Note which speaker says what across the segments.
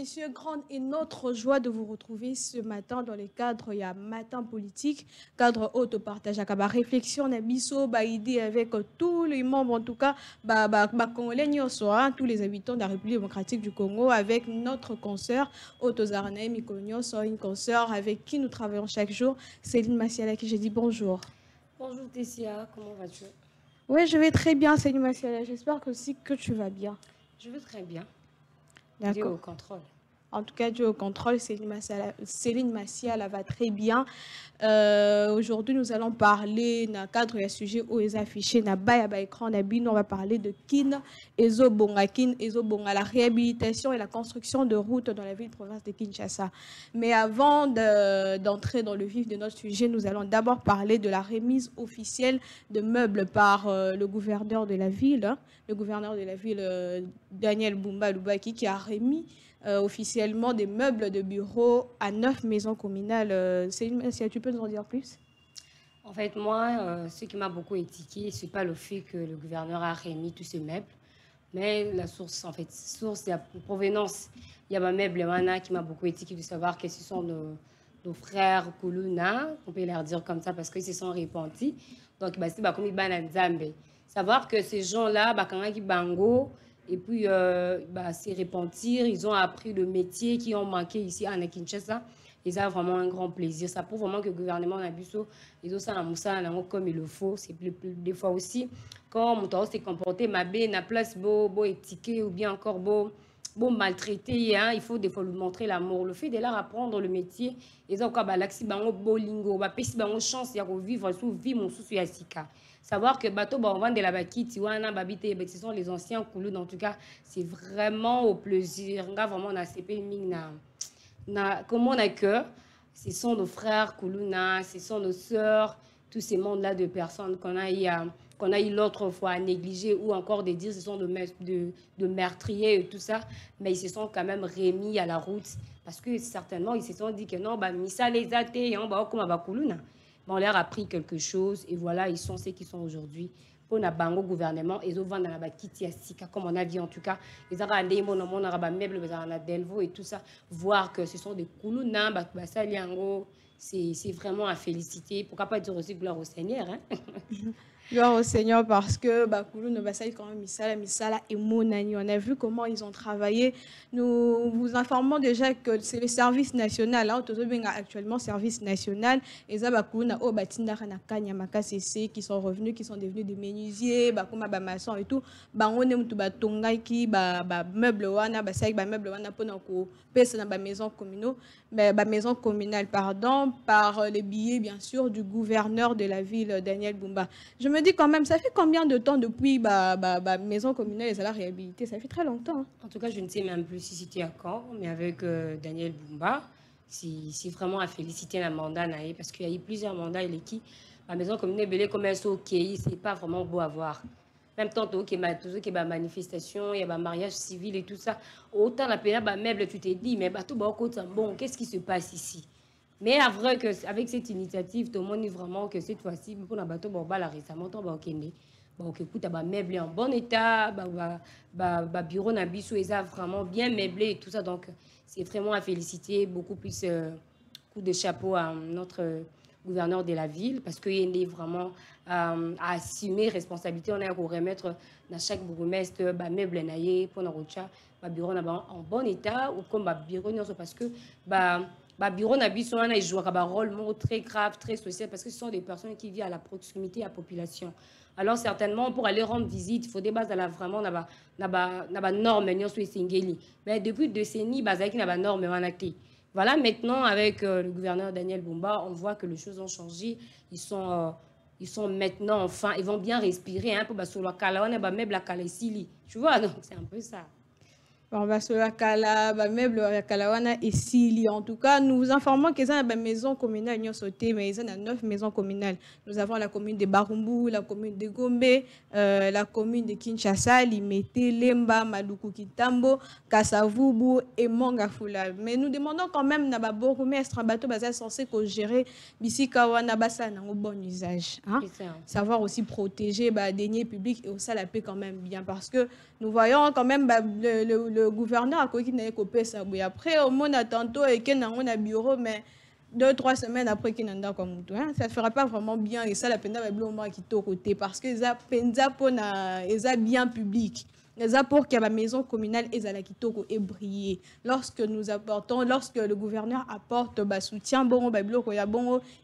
Speaker 1: messieurs, grande est notre joie de vous retrouver ce matin dans le cadre, il y a matin politique, cadre autopartage, à réflexion, nabiso, idée avec tous les membres, en tout cas, Congolais, tous les habitants de la République démocratique du Congo, avec notre consoeur, Otozarane Mikolonioso, une consoeur avec qui nous travaillons chaque jour, Céline Massiala, qui j'ai dit bonjour.
Speaker 2: Bonjour Tessia, comment vas-tu?
Speaker 1: Oui, je vais très bien, Céline Massiala. J'espère aussi que tu vas bien.
Speaker 2: Je vais très bien.
Speaker 1: Dieu
Speaker 2: au contrôle.
Speaker 1: En tout cas, Dieu au contrôle, Céline Massiala va très bien. Aujourd'hui, nous allons parler dans le cadre du sujet où est affiché dans l'écran. On va parler de Kin Ezobonga, la réhabilitation et la construction de routes dans la ville-province de Kinshasa. Mais avant d'entrer dans le vif de notre sujet, nous allons d'abord parler de la remise officielle de meubles par le gouverneur de la ville, Daniel Bumba Lubaki, qui a remis officiellement des meubles de bureau à 9 maisons communales. Céline, si tu peux nous en dire plus?
Speaker 2: En fait, moi, ce qui m'a beaucoup étiqué, ce n'est pas le fait que le gouverneur a remis tous ces meubles, mais la source, en fait, la provenance. Il y a un meuble qui m'a beaucoup étiqué de savoir que ce sont nos frères Kuluna, on peut leur dire comme ça parce qu'ils se sont repentis. Donc, c'est comme ils Nzambe. Savoir que ces gens-là, quand ils bango, et puis, c'est repentir. Ils ont appris le métier qui ont manqué ici à Kinshasa. Et ça a vraiment un grand plaisir. Ça prouve vraiment que le gouvernement Nabiso, ils ont ça comme il le faut. C'est des fois aussi, quand on s'est comporté, na place beau étiqueté ou bien encore beau maltraité, hein, il faut des fois lui montrer l'amour. Le fait de leur apprendre le métier, ils ont l'axi bango bolingo, pesi bango chance de vivre sous vie mon sous yasika. Savoir que bateau on vend de la bakiti wana babité ce sont les anciens coulous. En tout cas c'est vraiment au plaisir nga vraiment na CP ming na comment on a cœur. Ce sont nos frères Koulouna, ce sont nos sœurs, tous ces mondes là de personnes qu'on a eu l'autre fois à négliger ou encore de dire ce sont de meurtriers et tout ça, mais ils se sont quand même remis à la route parce que certainement ils se sont dit que non misa les athées comme Koulouna. On leur a appris quelque chose et voilà, ils sont ceux qui sont aujourd'hui. Pour le bango gouvernement, ils ont vendu dans la bakiti asika, comme on a dit en tout cas. Ils ont regardé mon meuble, Delvo et tout ça. Voir que ce sont des Koulouna, c'est vraiment à féliciter. Pourquoi pas dire aussi gloire au Seigneur, hein?
Speaker 1: Gloire au Seigneur parce que Koulou ne va quand même Misala et Monani. On a vu comment ils ont travaillé. Nous vous informons déjà que c'est le service national. Actuellement, service national. Et ça, qui sont revenus, qui sont devenus des menuisiers, maçons et tout. On est meuble wana, meuble wana pour maison communale, maison communale, pardon, par les billets bien sûr du gouverneur de la ville, Daniel Bumba. Je me dis quand même, ça fait combien de temps depuis maison communale et la réhabilité? Ça fait très longtemps. Hein.
Speaker 2: En tout cas, je ne sais même plus si c'était encore, mais avec Daniel Bumba, c'est vraiment à féliciter la mandat parce qu'il y a eu plusieurs mandats et la maison communale comme elle ok, c'est pas vraiment beau à voir. Même tant qu'il y a des manifestations, il y a des mariages civils et tout ça, autant la période meuble, tu t'es dit, mais tout bon, qu'est-ce qui se passe ici? Mais vrai qu'avec cette initiative, tout le monde dit vraiment que cette fois-ci, pour la bateau, récemment, écoute, meublé en bon état, bureau Nabiso, ils ont vraiment bien meublé et tout ça. Donc, c'est vraiment à féliciter. Beaucoup plus coup de chapeau à notre gouverneur de la ville parce qu'il est vraiment à assumer responsabilité. On a pour remettre dans chaque bourgmestre meuble pour notre bureau en bon état ou comme bureau parce que bureau Nabiso il joue un rôle très grave, très social parce que ce sont des personnes qui vivent à la proximité de la population. Alors certainement pour aller rendre visite, il faut des bases vraiment na norme mais depuis décennies bazaki na norme manaki. Voilà, maintenant, avec le gouverneur Daniel Bumba, on voit que les choses ont changé. Ils sont maintenant, enfin, ils vont bien respirer. Hein, pour sur la cala, on a même la cala ici. Tu vois, donc c'est un peu ça.
Speaker 1: Bon, sur la cala, meuble, la calawana et Sili. En tout cas, nous vous informons qu'ils ont une maison communale, ils ont sauté, mais ils ont 9 maisons communales. Nous avons la commune de Barumbu, la commune de Gombe, la commune de Kinshasa, Limete, Lemba, Maluku Kitambo, Kasavubu et Mongafula. Mais nous demandons quand même, na bourgmestre, un bateau basé censé gérer Bisikawana Bassa dans un bon usage. Hein? Savoir aussi protéger les deniers publics et aussi la paix quand même bien. Parce que nous voyons quand même le le gouverneur a qui n'a coupé ça. Après, au moins, tantôt, et qu'il y a un bureau, mais 2-3 semaines après qu'il n'a comme tout. Ça ne fera pas vraiment bien. Et ça, la peine de au moins qui est au côté. Parce que ça est bien public. C'est pour que la maison communale est brillée. Lorsque nous apportons, lorsque le gouverneur apporte soutien,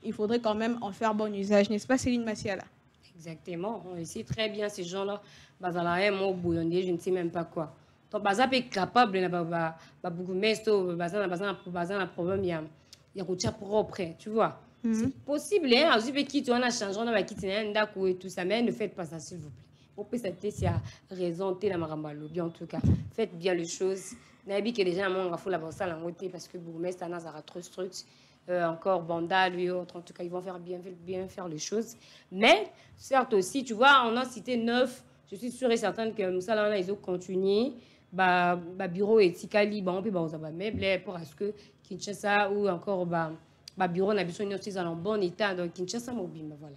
Speaker 1: il faudrait quand même en faire bon usage. N'est-ce pas, Céline Massiala?
Speaker 2: Exactement. On sait très bien ces gens-là. Je ne sais même pas quoi. Donc, ça peut être capable de beaucoup de problème. Il y a un propre, tu vois. C'est possible, hein. On a changé, on a quitté et tout ça, mais ne faites pas ça, s'il vous plaît. Pour que cette thèse a raison, en tout cas. Faites bien les choses. N'habit que les gens ont fait la bosse à l'angoté parce que Bourgmestre a trop structuré. Encore Banda, lui autres, en tout cas, ils vont faire bien faire les choses. Mais, certes aussi, tu vois, on a cité 9. Je suis sûre et certaine que Moussa, là, ils ont continué. Bureau et Tikali, on peut meubles pour est-ce que Kinshasa ou encore bureau n'a besoin de en bon état. Donc, Kinshasa, mobile, voilà.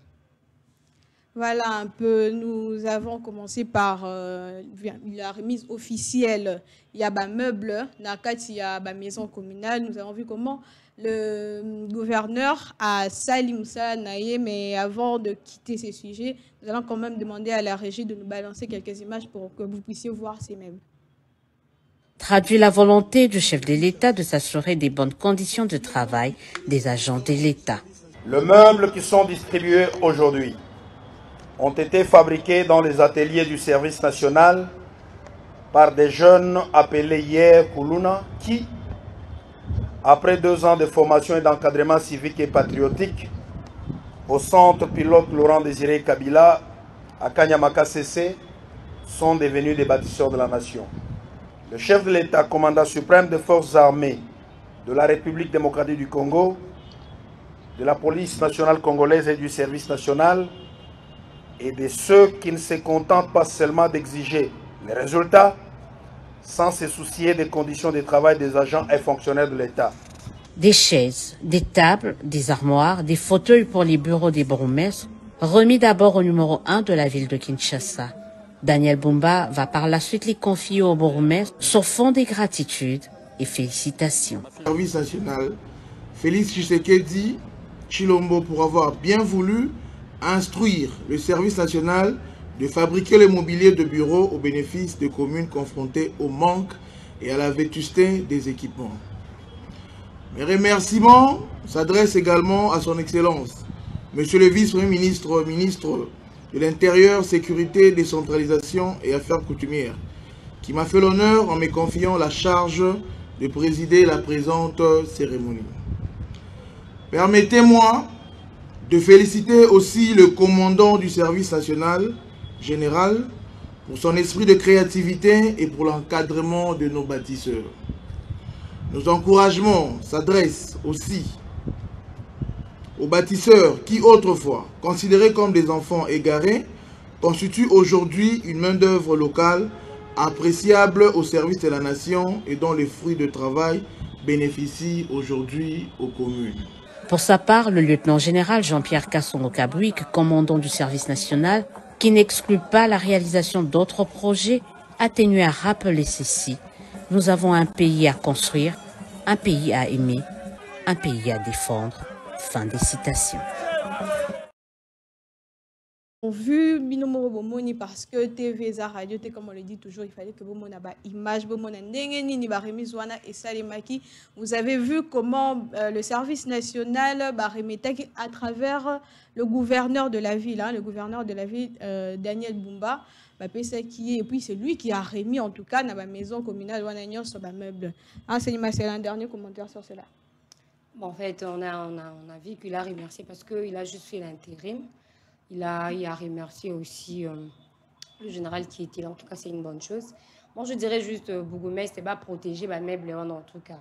Speaker 1: Voilà un peu, nous avons commencé par la remise officielle. Il y a un meuble, il y a une maison communale. Nous avons vu comment le gouverneur a sali Moussa Naye, mais avant de quitter ces sujets, nous allons quand même demander à la régie de nous balancer quelques images pour que vous puissiez voir ces meubles.
Speaker 3: Traduit la volonté du chef de l'État de s'assurer des bonnes conditions de travail des agents de l'État.
Speaker 4: Les meubles qui sont distribués aujourd'hui ont été fabriqués dans les ateliers du service national par des jeunes appelés hier Koulouna qui, après 2 ans de formation et d'encadrement civique et patriotique au centre pilote Laurent Désiré Kabila à Kanyamaka CC, sont devenus des bâtisseurs de la nation. Le chef de l'État, commandant suprême des forces armées de la République démocratique du Congo, de la police nationale congolaise et du service national, et de ceux qui ne se contentent pas seulement d'exiger les résultats sans se soucier des conditions de travail des agents et fonctionnaires de l'État.
Speaker 3: Des chaises, des tables, des armoires, des fauteuils pour les bureaux des bourgmestres, remis d'abord au numéro 1 de la ville de Kinshasa. Daniel Bumba va par la suite les confier au bourgmestre sur fond de gratitude et félicitations.
Speaker 5: Service national, Félix Tshisekedi Chilombo pour avoir bien voulu instruire le service national de fabriquer le mobilier de bureau au bénéfice des communes confrontées au manque et à la vétusté des équipements. Mes remerciements s'adressent également à son Excellence, Monsieur le Vice-Premier ministre, ministre de l'Intérieur, Sécurité, Décentralisation et Affaires coutumières, qui m'a fait l'honneur en me confiant la charge de présider la présente cérémonie. Permettez-moi de féliciter aussi le commandant du service national général pour son esprit de créativité et pour l'encadrement de nos bâtisseurs. Nos encouragements s'adressent aussi aux bâtisseurs qui, autrefois, considérés comme des enfants égarés, constituent aujourd'hui une main-d'œuvre locale appréciable au service de la nation et dont les fruits de travail bénéficient aujourd'hui aux communes.
Speaker 3: Pour sa part, le lieutenant-général Jean-Pierre Kassongo-Kabouik, commandant du service national, qui n'exclut pas la réalisation d'autres projets, a tenu à rappeler ceci. Nous avons un pays à construire, un pays à aimer, un pays à défendre. Fin des citations.
Speaker 1: On vu Binomoro Bomoni parce que TV et radio, comme on le dit toujours, il fallait que Bomoni ait une image, Bomoni ni remise et Salimaki. Vous avez vu comment le service national à travers le gouverneur de la ville, Daniel Bumba, et puis c'est lui qui a remis en tout cas dans la maison communale sur le meuble. C'est un dernier commentaire sur cela.
Speaker 2: Bon, en fait, on a vu qu'il a remercié parce qu'il a juste fait l'intérim. Il a remercié aussi le général qui était là. En tout cas, c'est une bonne chose. Moi, je dirais juste, Bourgmestre, c'est pas protéger les meubles en tout cas.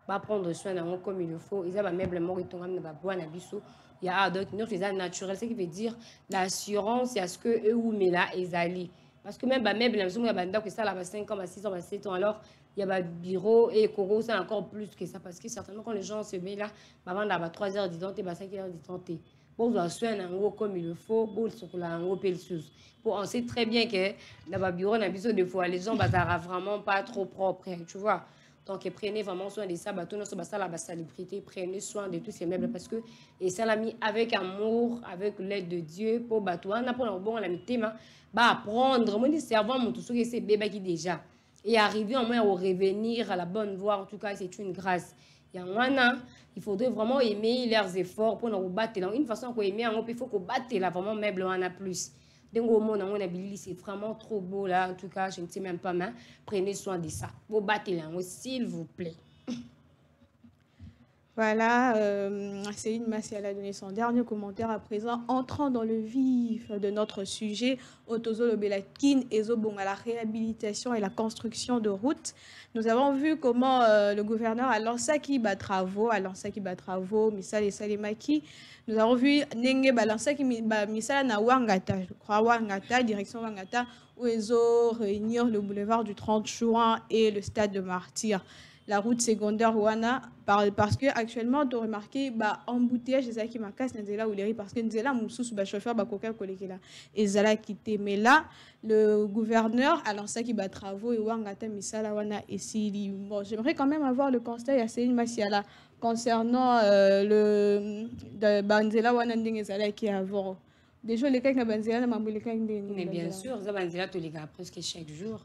Speaker 2: Pas prendre soin d'eux comme il le faut. Ils ont des meubles morts, ils ont des bois, il y a d'autres, ils ont naturel. Ce qui veut dire l'assurance, c'est à ce que eux ou mais là, ils allaient. Parce que même les meubles, il y a des que ça, là, 5 ans, 6 ans, 7 ans, alors il y a des bureaux et Koro, c'est encore plus que ça. Parce que certainement, quand les gens se mettent là, avant d'avoir 3 heures d'identité, 5 heures d'identité. Bon, on soigne comme il le faut, bon, on sait très bien que dans le bureau, de fois, les gens ne sont vraiment pas trop propres, tu vois. Donc, prenez vraiment soin de ça, la salubrité, prenez soin de tous ces meubles parce que, et ça l'a mis avec amour, avec l'aide de Dieu, pour batouan, pour bon, la thème, apprendre, mon cerveau, mon tout ce que c'est bébé qui déjà. Et arriver au moins à revenir à la bonne voie, en tout cas, c'est une grâce. Il faudrait vraiment aimer leurs efforts pour nous battre. Une façon qu'on aime, il faut qu'on batte là, vraiment meuble, on a plus. C'est vraiment trop beau là. En tout cas, je ne sais même pas, mais prenez soin de ça. Vous battez là, s'il vous plaît.
Speaker 1: Voilà, Céline Massiel a donné son dernier commentaire à présent. Entrant dans le vif de notre sujet, Otozo Lobelakin et Zobong à la réhabilitation et la construction de routes. Nous avons vu comment le gouverneur a lancé qui bat travaux, Misal et Salimaki. Nous avons vu Nenge balancer qui Misal na Wangata, je crois Wangata, direction Wangata, où ils ont réuni le boulevard du 30 juin et le stade de Martyrs. La route secondaire Wana parce que actuellement tu as remarqué embouteillage c'est ça qui m'a cassé Nzela ou les parce que Nzela moussous chauffeur coca kolekela et Zala quitté mais là le gouverneur a lancé qui bat travaux et Wangata misala Wana et Sili. Bon, j'aimerais quand même avoir le constat à Céline Massiala concernant le Nzela Wana ndenge Zala qui avant déjà les cas na Nzela na mambule cas
Speaker 2: mais bien sûr ça Nzela tous les gars presque chaque jour.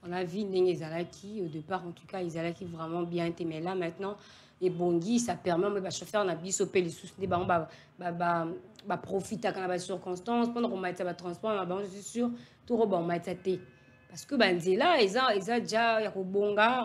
Speaker 2: On a vu Nengezalaki, au départ, en tout cas, Izalaki vraiment bien été. Mais là, maintenant, les bongis, ça permet, mais chauffeur, on a bisopé les sous-nés, on profiter quand on a des circonstances, pendant qu'on m'a été transport, je suis sûr, tout le monde m'a été. Parce que là, ils ont déjà,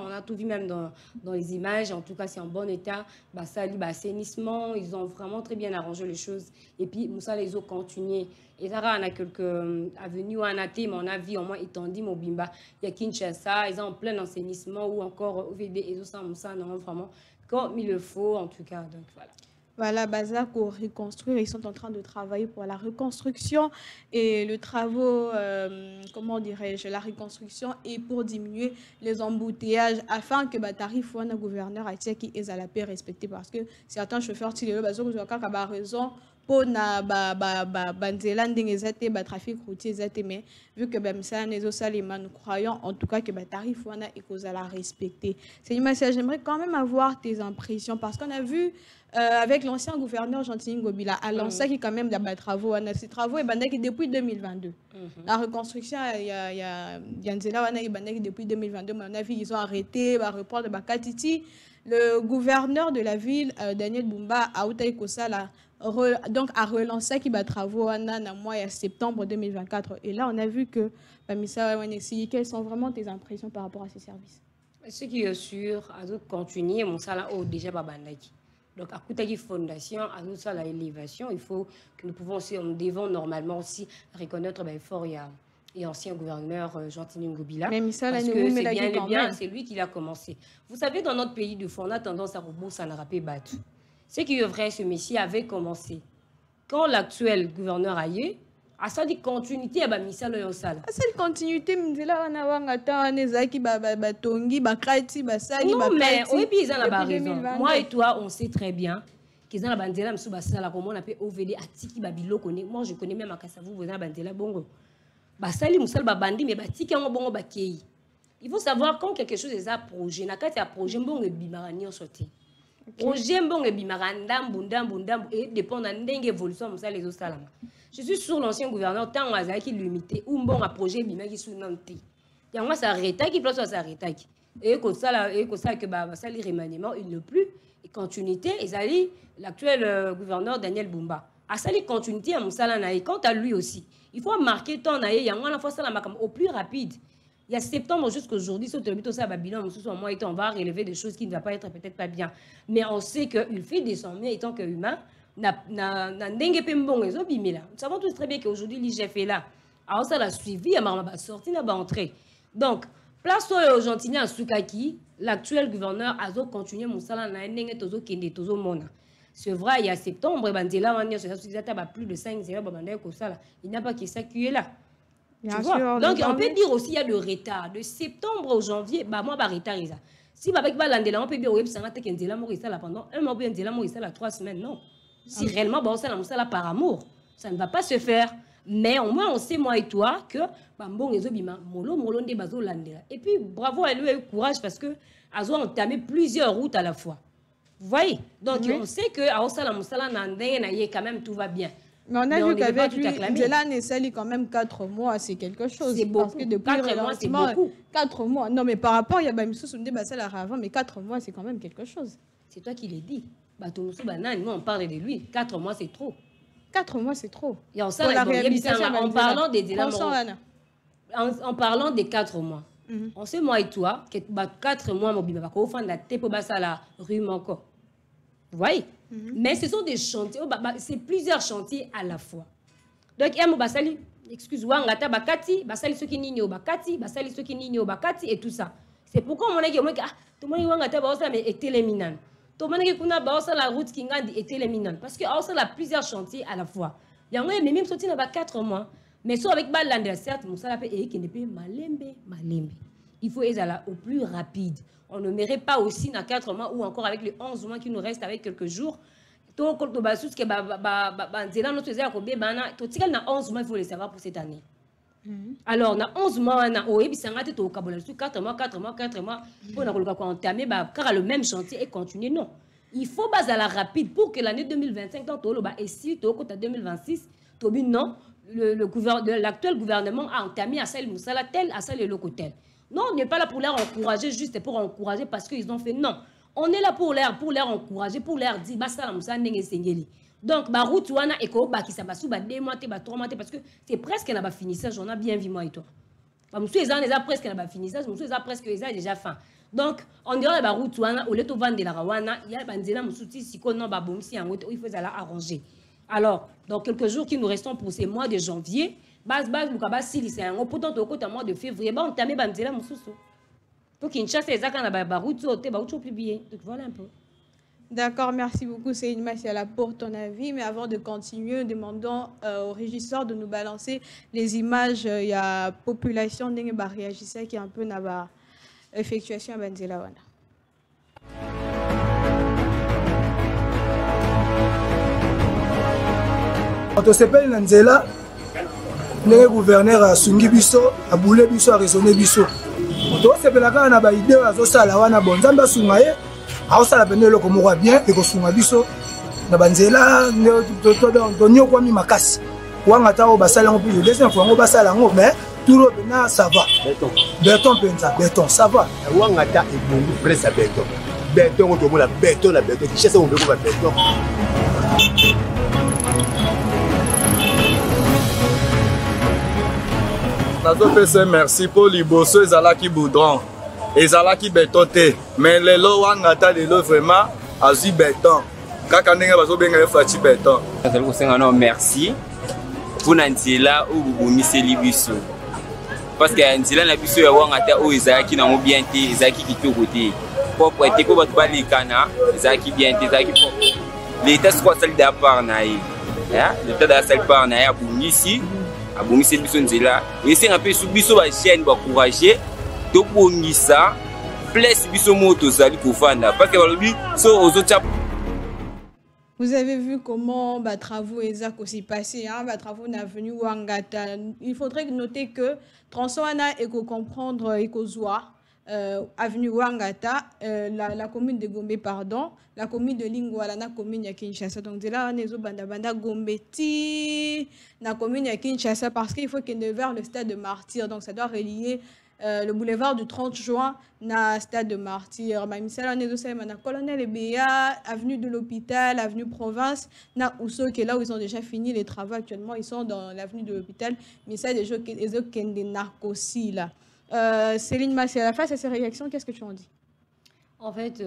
Speaker 2: on a tout vu même dans les images, en tout cas, c'est en bon état. Ça, assainissement, ils ont vraiment très bien arrangé les choses. Et puis, Moussa, les ont continué. Et là, on a quelques avenues en athée, mais on a vu au moins étendu Mobimba. Il y a Kinshasa, ils sont en plein assainissement ou encore OVD, et ça, Moussa, non, vraiment, comme il le faut, en tout cas. Donc, voilà.
Speaker 1: Voilà, Baza pour reconstruire. Ils sont en train de travailler pour la reconstruction et le travaux, comment dirais-je, la reconstruction et pour diminuer les embouteillages afin que tarif ou un gouverneur a qui est à la paix respecté parce que certains chauffeurs tirent le bateau ont raison pour na banzela ndengezate trafic routier zate mais vu que ça nezo salima nous croyons en tout cas que tarif ou est cause à la respecter. C'est une message j'aimerais quand même avoir tes impressions parce qu'on a vu avec l'ancien gouverneur Jean-Tini Ngobila, à lancé qui quand même des travaux, ces travaux et depuis 2022. La reconstruction, il y a Nzela wana depuis 2022, mais on a vu ils ont arrêté, reprendre Bakatiti. Le gouverneur de la ville, Daniel Bumba, a donc a relancé qui bat travaux en mois septembre 2024. Et là, on a vu que quelles sont vraiment tes impressions par rapport à ces services?
Speaker 2: Ce qui est sûr, à continuer, mon salaire déjà babandaki. Donc, à côté de la fondation, à nous, ça, l'élévation, il faut que nous pouvons aussi, nous devons normalement aussi reconnaître fort et ancien gouverneur Jean-Tini Ngobila.
Speaker 1: Même ça,
Speaker 2: parce que c'est lui qui l'a commencé. Vous savez, dans notre pays, on a tendance à rebourser, à rapper battu. Ce qui est vrai, ce monsieur avait commencé. Quand l'actuel gouverneur a eu, à ça dit continuité à misala yo sala.
Speaker 1: À cette continuité mzela wana wangata nezaki batongi bakrati basali
Speaker 2: bakrati. Non mais oui puis ils ont la raison. Moi et toi on sait très bien qu'ils ont la bandela msu basala comment on appelle OVD atiki babilo connaît. Moi je connais même Akasavu vous avez bandela bongo. Basali musala babandi mais batiki ngo bongo bakei. Il faut savoir quand quelque chose est à projet na kati ya projet bongo bimarani en sorti. Projet bongo bimaranda mbundam et dépend de ndenge évolution musala les osalama. Je suis sur l'ancien gouverneur, tant on qui limité, ou bon, un projet bimé qui sous nanti. Il y a moi, ça arrête, qui place ça arrête. Et comme ça, que ça, les remaniements, il ne plus. Et continuité, ils allaient l'actuel gouverneur Daniel Bumba. À ça, les continuité à Moussala et quant à lui aussi, il faut marquer ton aïe, il y a moins la fois ça au plus rapide. Il y a septembre jusqu'aujourd'hui, sur le bilan, ça va bilan, on va relever des choses qui ne vont pas être peut-être pas bien. Mais on sait qu'il fait des sommets étant qu'humain. Nous savons tous très bien qu'aujourd'hui l'IGF est là. Alors ça l'a suivi, il m'a sorti, il m'a entré. Donc, place aux Gentini à Soukaki, l'actuel gouverneur a continué mon salaire c'est vrai, il y a septembre, plus de 5 il n'y a pas qui s'accueille là. Donc, on peut dire aussi qu'il y a le retard. De septembre au janvier, moi, je retard. Si on peut dire que pendant un mois, 3 semaines, non. Si réellement, bon, ça là par amour, ça ne va pas se faire. Mais au moins, on sait, moi et toi, que et puis, bravo à lui, a eu courage parce que Azo a entamé plusieurs routes à la fois. Vous voyez? Donc, on sait que quand même, tout va bien.
Speaker 1: Mais on a vu qu'avec lui, Nzela Nessali, quand même 4 mois, c'est quelque chose.
Speaker 2: C'est beaucoup.
Speaker 1: Parce que depuis
Speaker 2: 4 mois, c'est beaucoup.
Speaker 1: 4 mois. Non, mais par rapport, il y a Bamissou Sunde Bassala avant, mais 4 mois, c'est quand même quelque chose.
Speaker 2: C'est toi qui l'as dit. Nous, on parle de lui. 4 mois, c'est trop.
Speaker 1: 4 mois, c'est trop.
Speaker 2: Et en parlant des en parlant des 4 mois, on sait, moi et toi, que 4 mois, on va la rue encore. Vous voyez? Mais ce sont des chantiers, c'est plusieurs chantiers à la fois. Donc, excuse-moi, bakati, basali ceux qui nino bakati, basali ceux qui nino bakati et tout ça. C'est pourquoi on a dit tout le monde est éliminé. Tout le monde est la route qui est éliminé. Parce que on a plusieurs chantiers à la fois. Il y a même sorti dans 4 mois. Mais soit avec Balanda, certes, qui n'est pas malembe. Il faut aller au plus rapide. On ne mérite pas aussi dans 4 mois ou encore avec les 11 mois qui nous restent avec quelques jours. Il faut le savoir pour cette année. Alors, on a 11 mois, on a 4 mois, pour entamer car le même chantier et continuer. Non. Il faut baser à la rapide pour que l'année 2025, et si tu as 2026, non, l'actuel gouvernement a entamé à celle Moussala tel, à celle le Locotel. Non, on n'est pas là pour leur encourager juste pour encourager parce qu'ils ont fait. Non, on est là pour leur encourager, pour leur dire Basta Moussa Nenge Sengeli. Donc, route wana eko qui ça va sous 2 mois, 3 mois parce que c'est presque n'a pas fini ça. J'en ai bien vu moi et toi. Monsieur les déjà presque n'a pas fini ça. Monsieur les presque déjà fin. Donc, on dirait la route wana au lieu de vendre la rawana, il y a bandela moussouti si qu'on n'a bomsi en il faut la arranger. Alors, dans quelques jours qui nous restons pour ces mois de janvier, base Lukaba Sili, c'est un pourtant au côté mois de février, on t'a mis Bandela Moussoussou. Pour qu'il chasse les accords à Barout, tu publié. Donc voilà un peu.
Speaker 1: D'accord, merci beaucoup, Céline Massiala, pour ton avis. Mais avant de continuer, demandons au régisseur de nous balancer les images. Il y a population d'Engeba réagissait qui est un peu n'a effectuation à Bandela Wana.
Speaker 6: Quand on s'appelle Nanzela, le gouverneur a sungi biso, a boulé biso, a raisonné biso. Quand on s'appelle la na ba idée à Zosala wana bonzamba sungaye, a osala bene le comme roi bien et ko sunga biso na banzela to nyo kwa mi makasi. Wanga ta o basala ngo plus deuxième fois ngo basala ngo mais tout le bena ça va. Béton penza, béton ça va.
Speaker 7: Wanga ta e bongo presse à béton. Béton to la béton qui chasse on veut ko béton.
Speaker 8: Nazo merci pour liboso ezalaki boudron ezalaki béton te mais lelo wangata lelo vraiment azui béton kaka ndenge bazobenga efati béton
Speaker 9: ezali kosenga no merci pour nzela o bubumiseli biso parce que nzela na biso ya wangata o ezalaki na bien te ezalaki kitoko te propre te ko bato balikana ezalaki bien te ezalaki propre l'état soit sali da part na ye l'état da sali part na ye abungisi abongisi biso nzela esenga pe su biso ba chaîne ba courager to bongisa place biso moto zali kofanda parce que balobi so ozotia.
Speaker 1: Vous avez vu comment travaux exact aussi passé, travaux na avenue Wangata. Il faudrait noter que Transwana et comprendre et avenue Wangata, la commune de Gombe, pardon, la commune de Lingwala, la commune de Kinshasa. Donc, là, on est au Banda Gombeti, la commune de Kinshasa, parce qu'il faut qu'il y ait vers le stade de Martyr. Donc, ça doit relier le boulevard du 30 juin na stade de Martyr. Même ça, on est aussi na Colonel Ebea, avenue de l'hôpital, avenue Province, na Ousso, qui est là où ils ont déjà fini les travaux actuellement. Ils sont dans l'avenue de l'hôpital. Mais ça, des gens qui sont des narcosis là. Céline Massiala, face à ces réactions, qu'est-ce que tu en dis?
Speaker 2: En fait,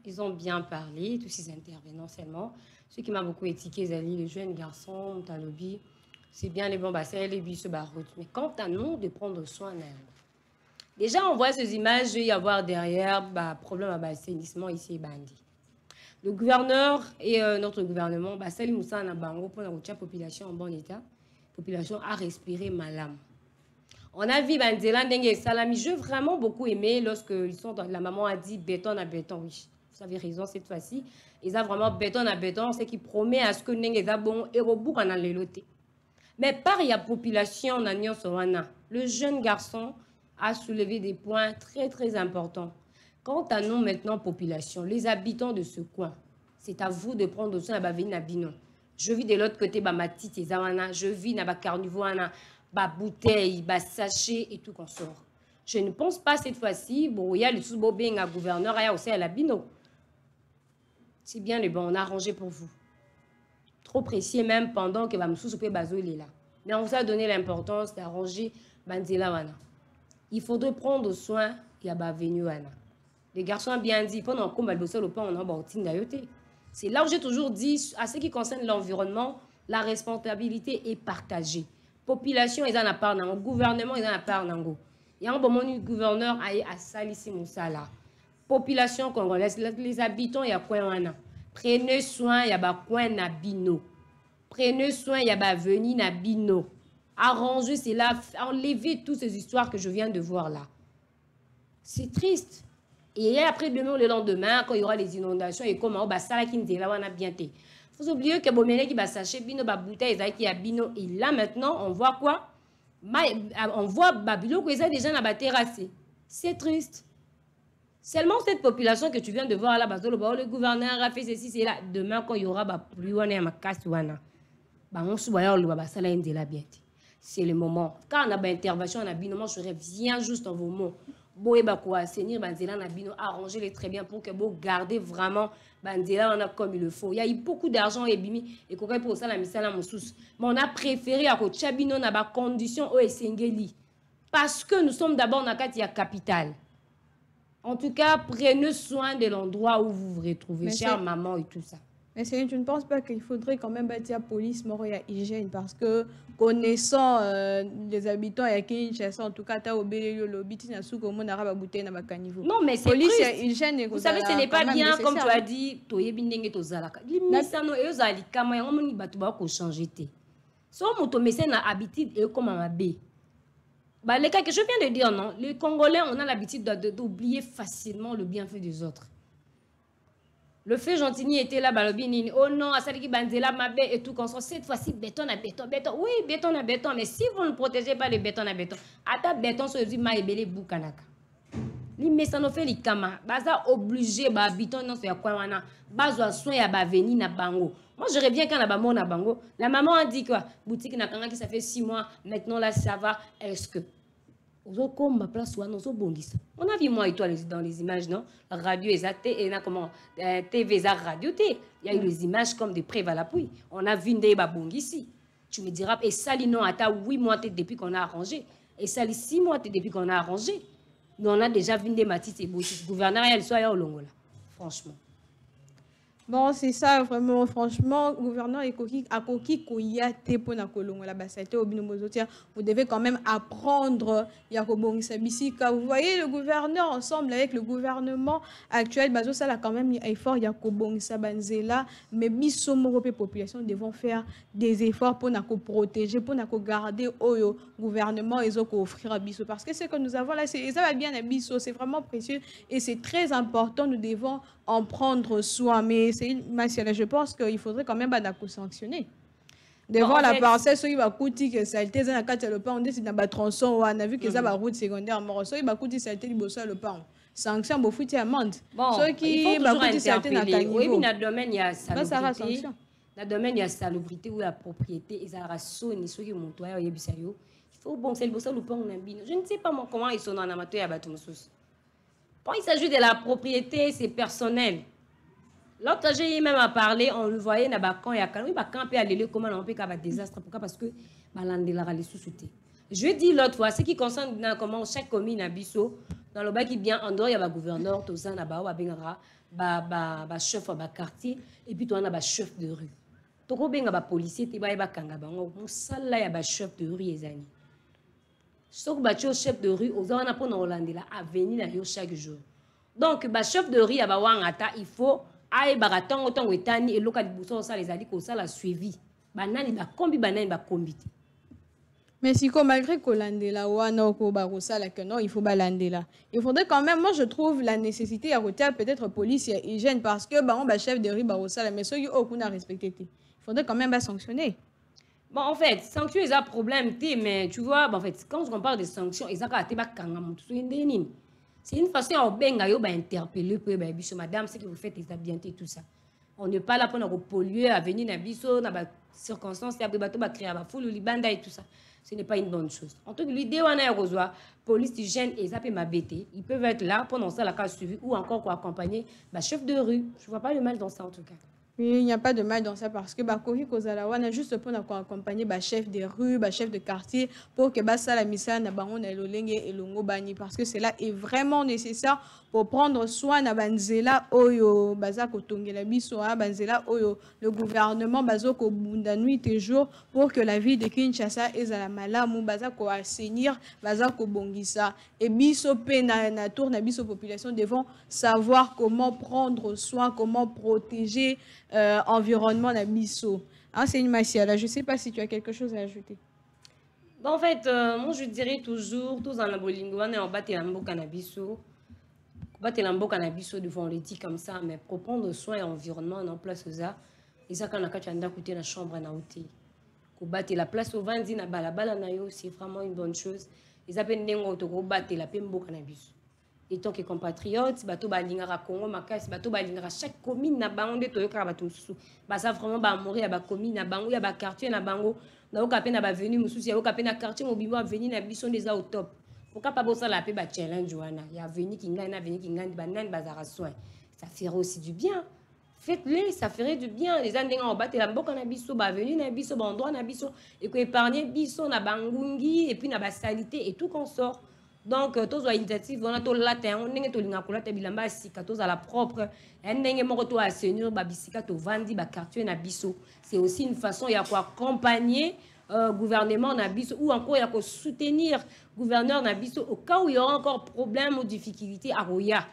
Speaker 2: ils ont bien parlé, tous ces intervenants seulement. Ce qui m'a beaucoup étiqué, Zali, les jeunes garçons, Talobi, c'est bien les bons bassins, les bus, route. Mais quant à nous, de prendre soin d'eux. Déjà, on voit ces images, il y avoir derrière problème à assainissement ici, bandit. Le gouverneur et notre gouvernement, Salim Moussa Nabango, pour la population en bon état, population a respiré malam. On a vu Bandela Ndenge Salami. J'ai vraiment beaucoup aimé lorsque ils sont dans, la maman a dit béton à béton. Oui, vous avez raison cette fois-ci. Ils ont vraiment béton à béton, ce qui promet à ce que nous avons bon et au bout qu'on a les lotés. Mais par la population, le jeune garçon a soulevé des points très très importants. Quant à nous maintenant, population, les habitants de ce coin, c'est à vous de prendre soin de la bino. Je vis de l'autre côté, ma petite Zawana, je vis dans la carnivore, ma bouteille, ma sachet et tout qu'on sort. Je ne pense pas cette fois-ci, bon, il y a le sous-bobé, un gouverneur, il y a aussi à la bino. C'est bien le bon, on a arrangé pour vous. Trop précis même pendant que Bamsou Bazo est là. Mais on vous a donné l'importance d'arranger Banzela Wana. Il faudrait prendre soin de la venue Wana. Les garçons ont bien dit, pendant qu'on va bosser le pain, on a bâti d'ayoté. C'est là où j'ai toujours dit, à ce qui concerne l'environnement, la responsabilité est partagée. Population, ils en a part dans le gouvernement, ils en a part dans le il y a un bon gouverneur à Salissi Moussala. Population congolaise, les habitants, il y a quoi wana. Prenez soin, il y a quoi na bino. Prenez soin, il y a venu na bino. Arrangez cela, enlevez toutes ces histoires que je viens de voir là. C'est triste. Et après demain, le lendemain, quand il y aura les inondations et comment ça là qui nous là, on a bien été. Faut oublier que Bomene qui va s'acheter bino ba bouteille qui a bino et là maintenant on voit quoi? On voit Babylone que ça déjà na terrassé. C'est triste. Seulement cette population que tu viens de voir là, le gouverneur a fait ceci, c'est là. Demain quand il y aura plus on est à ma casse wana. On se voit le baba ça là la bien. C'est le moment. Quand on a une intervention on a bino, moi je reviens juste en vos mots. Boeba quoi assainir Banzela na bino, arranger-les très bien pour que vous gardez vraiment Banzela on a comme il le faut. Il y a eu beaucoup d'argent et bimi et qu'on pour ça la misala moussous. Mais on a préféré à que Chabino na ba condition au Esengeli parce que nous sommes d'abord dans la capitale. En tout cas, prenez soin de l'endroit où vous vous retrouvez, chère maman et tout ça.
Speaker 1: Mais tu ne penses pas qu'il faudrait quand même bâtir la police, mort et hygiène parce que connaissant les habitants et Kinshasa, en tout cas, tu as oublié le lobby, tu n'as su comment on a bouteille dans le caniveau.
Speaker 2: Non, mais c'est
Speaker 1: police et hygiène.
Speaker 2: Vous savez, ce n'est pas bien, comme tu as dit, tu es bien que tu as dit. Les misano et aux alikama, on m'a dit que changer. Si on a habitude et comment on bé. Bah, les cas que je viens de dire, non, les Congolais, on a l'habitude d'oublier facilement le bienfait des autres. Le fait Gentilly était là, oh non, à Saliki Banzela, Mabé et tout, qu'on cette fois-ci, béton à béton, béton. Oui, béton à béton, mais si vous ne protégez pas le béton à béton, à ta béton, se dit maïbélé boukanaka. Les messano fait les kama, baza obligé, bah, béton, non, c'est à quoi, wana, baza soin, ya ba veni na bango. Moi, je reviens quand la maman na bango. La maman a dit quoi? Boutique na kanga qui ça fait 6 mois, maintenant là, ça va. Est-ce que on a vu moi et toi dans les images, non? Radio et comment TV radio T. Il y a eu les images comme des preuves à l'appui. On a vu des babong ici. Tu me diras, et ça, non, à 8 mois depuis qu'on a arrangé. Et ça, 6 mois depuis qu'on a arrangé. Nous, on a déjà vu des matites et boutistes. Gouverneur, il soit au Longola. Franchement.
Speaker 1: Bon, c'est ça, vraiment, franchement, gouverneur et à Koki Koyate pour la Kolongola Bassate au Binomozotia, vous devez quand même apprendre Yakobong Sabisika. Vous voyez le gouverneur ensemble avec le gouvernement actuel, Bazo, ça a quand même un effort Yakobong Sabanzela, mais Bissomorope population devons faire des efforts pour nous protéger, pour nous garder au gouvernement et offrir à Bisso. Parce que ce que nous avons là, ça va bien à Bisso, c'est vraiment précieux et c'est très important, nous devons en prendre soin. Mais je pense qu'il faudrait quand même sanctionner. Devant la parcelle, ceux qui va coûter que ça a été dans le pain, on dit que c'est dans le tronçon, on a vu que ça va route secondaire, ceux qui va coûter ça a été le pain. Sanction, il faut faire amende. Ceux qui va coûter ça a été dans le caniveau.
Speaker 2: Oui, dans le domaine, il y a salubrité. Dans le domaine, il y a salubrité ou la propriété, et ça a sonné, ceux qui ont monté, il faut bon, c'est le pain, je ne sais pas comment ils sont dans l'amateur à Batomoussous. Quand il s'agit de la propriété, c'est personnel. L'autre, j'ai même à parler, on le voyait dans le camp, il y a quand peut aller comment on peut avoir un désastre, pourquoi? Parce que les sous-soutés. Je dis l'autre fois, ce qui concerne comment chaque commune à Bisso, dans le bas qui bien en dehors, il y a un gouverneur, Tozan, un chef de quartier, et puis on a un chef de rue. Toko benga ba policier, te ba ba kanga bango, musala ya ba chef de rue ezani. Sok ba chef de rue, oza wana pona Hollande la avenir na yo chaque jour. Donc ba chef de rue ya ba wangata, il faut aïe baratongo tongo etani et local buso ça les a dit que ça la suivi. Banani ba kombi banani ba kombité.
Speaker 1: Mais si malgré que l'andela ou non que non, il faut balandela. Il faudrait quand même, moi je trouve la nécessité à retirer peut-être police et hygiène parce que on chef de rue barosala mais ceux qui ont respecté. Il faudrait quand même sanctionner.
Speaker 2: Bon, en fait, sanctions, ils ont un problème, mais tu vois, en fait, quand on parle de sanctions, ils ont c'est une façon à interpeller madame, ce que vous faites, c'est bien tout ça. On n'est pas là pour nous polluer, à venir dans biso, dans les circonstances, créer la foule, libanda et tout ça. Ce n'est pas une bonne chose. En tout cas, l'idée, on a la police, hygiène et ça peut m'abaisser. Ils peuvent être là pendant ça, la case suivie, ou encore pour accompagner chef de rue. Je ne vois pas le mal dans ça, en tout cas.
Speaker 1: Oui, il n'y a pas de mal dans ça parce que Kori Kozalawa juste pour accompagner chef de rue, chef de quartier pour que la misa na bango na elolenge elongo bani parce que cela est vraiment nécessaire pour prendre soin na banzela oyo baza kotongela biso banzela oyo le gouvernement bazo ko bunda nuit et jour pour que la vie de Kinshasa ezala malamu baza ko assainir baza ko bongisa et biso pe na tour na biso population devons savoir comment prendre soin, comment protéger environnement d'Abisso. C'est une Massiala. Je ne sais pas si tu as quelque chose à ajouter.
Speaker 2: Bon, en fait, moi je dirais toujours, tous en abolingo, on est en bas de l'ambo cannabiso. Battre l'ambo cannabiso devant les dit comme ça, mais pour prendre soin de l'environnement, on en place ça. Et ça, quand on a coûté la chambre à Naouté. Pour battre la place au Vandi, na balabala nayo, c'est vraiment une bonne chose. Ils appellent Nengo to battre la pembo cannabiso. Et tant que compatriotes, bateau balingara Congo, Makas, bateau balingara chaque commune na bango de toyoka bateau sous. Bah ça vraiment ba mourir ba commune na bango, ya ba quartier na bango, na okape na ba venu mususu, ya okape na quartier mobimbo venir na biso des au top. Pourquoi pas bossa la paix ba challenge wana. Ya venu kinga na venu kinga ba nan bazara soin. Ça ferait aussi du bien. Faites-le, ça ferait du bien. Les gens en battre la boca na biso, ba venu na biso, ba endroit na biso et que épargner biso na bangungi et puis na ba salité et tout qu'on sort. Donc, tous les initiatives, on a tout latin, on a tout l'ingakulata bilamba sika, tous à la propre, on a moto à seigneur, babisika, to vandi, ba quartier na biso. C'est aussi une façon, il y a quoi accompagner gouvernement na biso ou encore il y a quoi soutenir gouverneur na biso au cas où il y aura encore problème ou difficulté à Roya.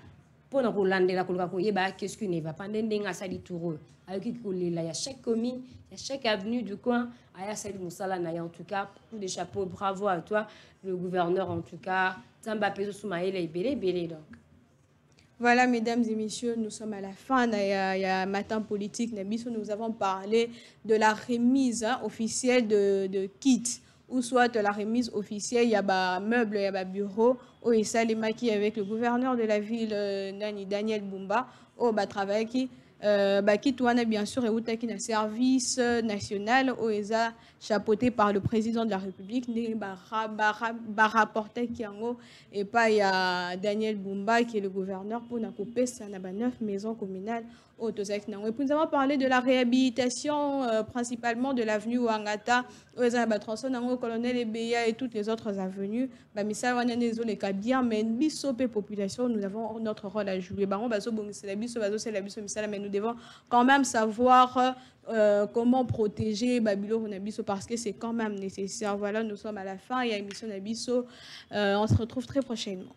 Speaker 2: Pour nous relander la colloque, qu'est-ce qu'il ne va pas n'endenga sali toureux. Avec il y a chaque commune, il y a chaque avenue du coin, il y a celle Moussala en tout cas, coup de chapeau, bravo à toi, le gouverneur en tout cas. Zamba Peso Soumaïla et Bélé donc.
Speaker 1: Voilà, mesdames et messieurs, nous sommes à la fin. Il y a matin politique. Nous avons parlé de la remise officielle de kits. Ou soit la remise officielle, il y a des meubles, il y a des bureaux. Et ça, les maquis avec le gouverneur de la ville, Daniel Bumba, travail qui bien sûr, et un service national OESA chapeauté par le président de la République, rapporté et pas il y a Daniel Bumba qui est le gouverneur pour couper ça 9 maisons communales. Et puis nous avons parlé de la réhabilitation principalement de l'avenue Ouangata, OESA colonel Ebeya et toutes les autres avenues. Mais ça va bien, mais population, nous avons notre rôle à jouer. Mais nous devons quand même savoir comment protéger Babylone Nabiso parce que c'est quand même nécessaire. Voilà, nous sommes à la fin. Il y a une émission Nabiso. On se retrouve très prochainement.